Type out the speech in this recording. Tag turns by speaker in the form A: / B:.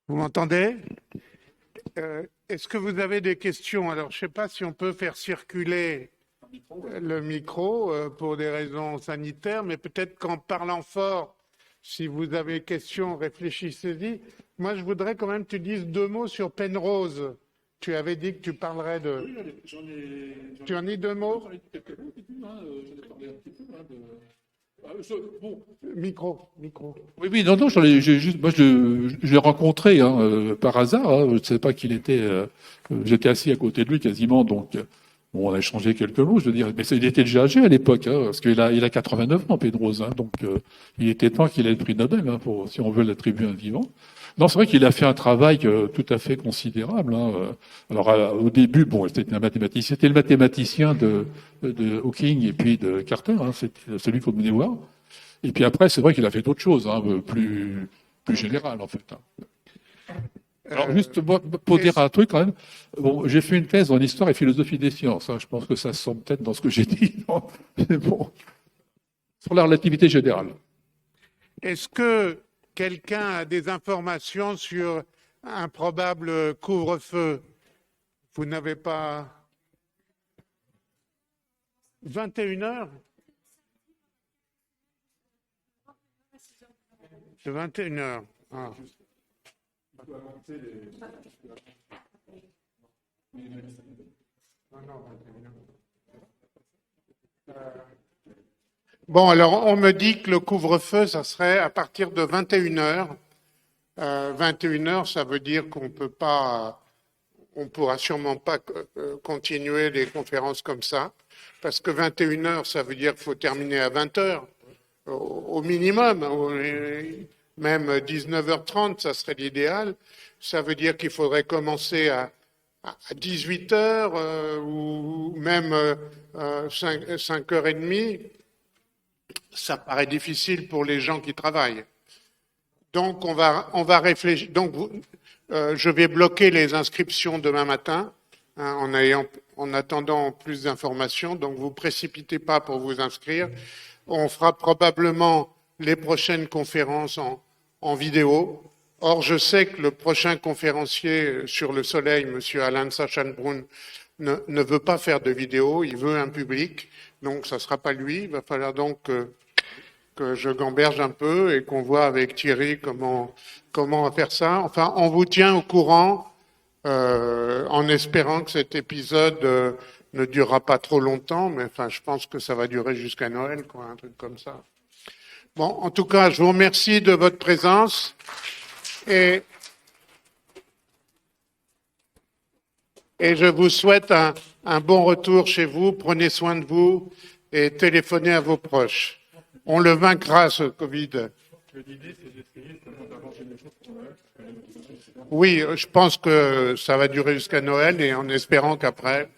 A: Vous m'entendez? Est-ce que vous avez des questions? Alors, je ne sais pas si on peut faire circuler le micro pour des raisons sanitaires, mais peut-être qu'en parlant fort, si vous avez des questions, réfléchissez-y. Moi, je voudrais quand même que tu dises deux mots sur Penrose. Tu avais dit que tu parlerais de...
B: Oui,
A: Tu en dis deux mots?
B: j'en ai dit quelques mots au début, j'en ai parlé un petit peu. Bon,
A: Micro.
B: oui, non, moi je l'ai rencontré par hasard. Je ne savais pas qu'il était. J'étais assis à côté de lui quasiment, donc bon, on a échangé quelques mots. Je veux dire, mais il était déjà âgé à l'époque, parce il a 89 ans, Pedrosa, donc il était temps qu'il ait le prix Nobel, si on veut l'attribuer à un vivant. Non, c'est vrai qu'il a fait un travail tout à fait considérable. Alors au début, bon, c'était un mathématicien, c'était le mathématicien de Hawking et puis de Carter. C'était celui qu'on venait voir. Et puis après, c'est vrai qu'il a fait d'autres choses, plus générales en fait. Alors juste pour dire un truc quand même, bon, j'ai fait une thèse en histoire et philosophie des sciences. Je pense que ça se sent peut-être dans ce que j'ai dit. Mais bon, sur la relativité générale.
A: Est-ce que quelqu'un a des informations sur un probable couvre-feu? Vous n'avez pas 21 heures? De 21 heures. Ah. Bon, alors on me dit que le couvre-feu, ça serait à partir de 21 heures. 21 heures, ça veut dire qu'on peut pas, on pourra sûrement pas continuer les conférences comme ça, parce que 21 heures, ça veut dire qu'il faut terminer à 20 heures au minimum. Même 19h30, ça serait l'idéal. Ça veut dire qu'il faudrait commencer à 18 heures ou même 5h30. Ça paraît difficile pour les gens qui travaillent. Donc on va réfléchir. Donc je vais bloquer les inscriptions demain matin en attendant plus d'informations. Donc vous précipitez pas pour vous inscrire. On fera probablement les prochaines conférences en vidéo. Or, je sais que le prochain conférencier sur le soleil, M. Alan Sachanbrun, ne veut pas faire de vidéo, il veut un public, donc ça ne sera pas lui. Il va falloir donc que je gamberge un peu et qu'on voit avec Thierry comment faire ça. Enfin, on vous tient au courant en espérant que cet épisode ne durera pas trop longtemps, mais enfin, je pense que ça va durer jusqu'à Noël, quoi, un truc comme ça. Bon, en tout cas, je vous remercie de votre présence et je vous souhaite un bon retour chez vous. Prenez soin de vous et téléphonez à vos proches. On le vaincra, ce Covid. Oui, je pense que ça va durer jusqu'à Noël et en espérant qu'après,